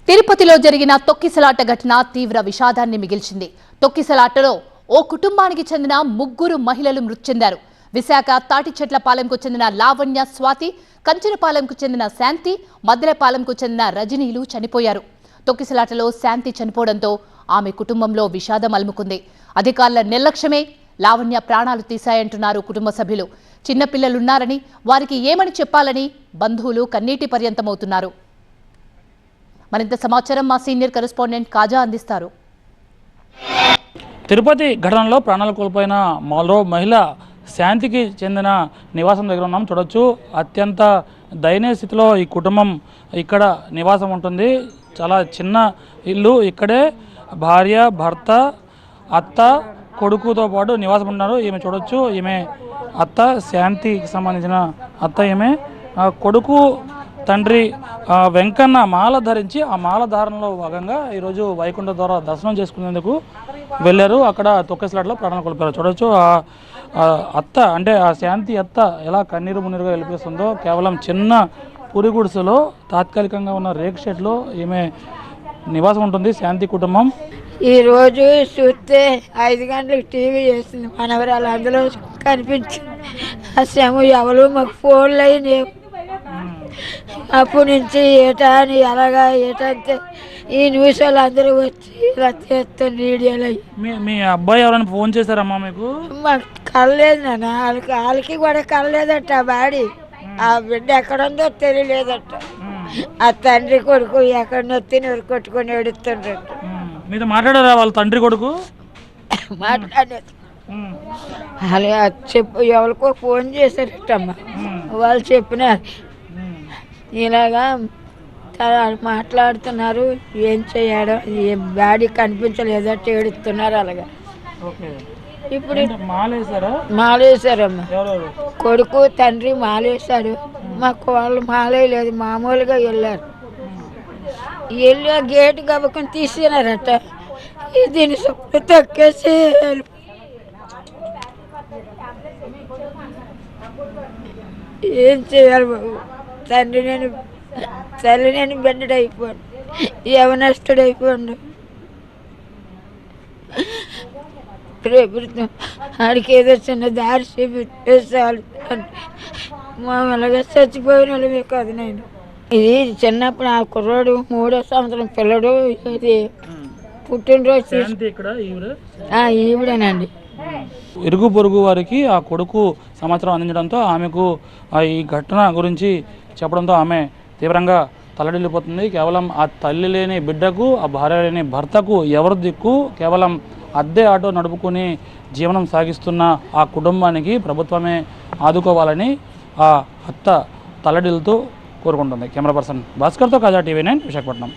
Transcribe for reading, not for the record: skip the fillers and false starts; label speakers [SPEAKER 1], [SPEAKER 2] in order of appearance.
[SPEAKER 1] తిరుపతిలో జరిగిన తొక్కిసలాట ఘటన తీవ్ర విషాదాన్ని మిగిల్చింది. తొక్కిసలాటలో ఓ కుటుంబానికి చెందిన 3 మహిళలు మృతి చెందారు. విశాఖ తాటిచెట్లపాలెంకు చెందిన లావణ్య, స్వాతి, కంచరపాలెంకు చెందిన శాంతి, మద్దెలపాలెంకు చెందిన రజనీలు చనిపోయారు. తొక్కిసలాటలో శాంతి చనిపోవడంతో ఆమె కుటుంబంలో విషాదం అలుముకుంది. అధికారుల నిర్లక్ష్యమే లావణ్య ప్రాణాలు తీశాయంటున్నారు కుటుంబ సభ్యులు. చిన్నపిల్లలున్నారని వారికి ఏమని చెప్పాలని బంధువులు కన్నీటి పర్యంతమవుతున్నారు. మరింత సమాచారం మా సీనియర్ కరెస్పాండెంట్ కాజా అందిస్తారు.
[SPEAKER 2] తిరుపతి ఘటనలో ప్రాణాలు కోల్పోయిన మరో మహిళ శాంతికి చెందిన నివాసం దగ్గర ఉన్నాం. చూడొచ్చు, అత్యంత దయనీయ స్థితిలో ఈ కుటుంబం ఇక్కడ నివాసం ఉంటుంది. చాలా చిన్న ఇల్లు. ఇక్కడే భార్య, భర్త, అత్త, కొడుకుతో పాటు నివాసం ఉన్నారు. ఈమె చూడొచ్చు, ఈమె అత్త, శాంతికి సంబంధించిన అత్త. ఈమె కొడుకు తండ్రి వెంకన్న మాల ధరించి ఆ మాల ధారణలో భాగంగా ఈరోజు వైకుంఠ ద్వారా దర్శనం చేసుకునేందుకు వెళ్ళారు. అక్కడ తొక్కిసలాటలో ప్రాణాలు కోల్పోయారు. చూడొచ్చు, అత్త అంటే ఆ శాంతి అత్త ఎలా కన్నీరు మున్నీరుగా వెళ్ళిపిస్తుందో. కేవలం చిన్న పూరి గుడిసెలో తాత్కాలికంగా ఉన్న రేక్ షెడ్లో ఈమె నివాసం ఉంటుంది శాంతి కుటుంబం.
[SPEAKER 3] ఈరోజు చూస్తే 5 గంటలకు టీవీ చేసింది మనవరాలు, అందులో కనిపించింది. ఆ శ్రమ ఎవరు మాకు ఫోన్లు అయినాయి. అప్పటి నుంచి ఏటా అని అలాగా ఏటంటే ఈ న్యూస్ వాళ్ళు అందరూ వచ్చి ఇలా చేస్తాను మీడియాలో.
[SPEAKER 2] మీ అబ్బాయి ఎవరైనా ఫోన్ చేశారమ్మా మీకు?
[SPEAKER 3] మాకు కలలేదు నాన్న, వాళ్ళకి కూడా కలలేదట. ఆ బాడీ ఆ బిడ్డ ఎక్కడుందో తెలియలేదట. ఆ తండ్రి కొడుకు ఎక్కడ నొత్తి నూరు కొట్టుకొని ఏడుతుండ్రట.
[SPEAKER 2] మీతో మాట్లాడారా వాళ్ళ తండ్రి కొడుకు?
[SPEAKER 3] మాట్లాడేది అలా చెప్పు, ఎవరికో ఫోన్ చేశారటమ్మా. వాళ్ళు చెప్పినారు ఇలాగా మాట్లాడుతున్నారు, ఏం చేయాలో బాడీ కనిపించలేదట, ఏడుస్తున్నారు. అలాగా ఇప్పుడు మాలేశారమ్మా. కొడుకు తండ్రి మాలేశారు. మాకు వాళ్ళు మాలేయలేదు, మామూలుగా వెళ్ళారు. వెళ్ళి ఆ గేటు గబుకొని తీసినారట. దీన్ని సొప్పు తొక్కేసి ఏం చేయాలి బాబు? తల్లి నేను బెండెడ్ అయిపోయాను, యవనస్తుడు అయిపోయాడు. ప్రభుత్వం ఆడికి ఏదో చిన్న దారి చూపించాలి. మామూలుగా చచ్చిపోయిన వాళ్ళమే కాదు. నేను ఇది చిన్నప్పుడు ఆ కుర్రాడు 3వ సంవత్సరం పిల్లడు, ఇది పుట్టినరోజు ఈవిడేనండి.
[SPEAKER 2] ఇరుగు పొరుగు వారికి ఆ కొడుకు సమాచారం అందించడంతో ఆమెకు ఈ ఘటన గురించి చెప్పడంతో ఆమె తీవ్రంగా తల్లడిల్లిపోతుంది. కేవలం ఆ తల్లి లేని బిడ్డకు, ఆ భార్య లేని భర్తకు ఎవరు దిక్కు? కేవలం అద్దె ఆటో నడుపుకొని జీవనం సాగిస్తున్న ఆ కుటుంబానికి ప్రభుత్వమే ఆదుకోవాలని ఆ అత్త తల్లడిల్లుతూ కోరుకుంటుంది. కెమెరా పర్సన్ భాస్కర్తో కాజా, TV9 విశాఖపట్నం.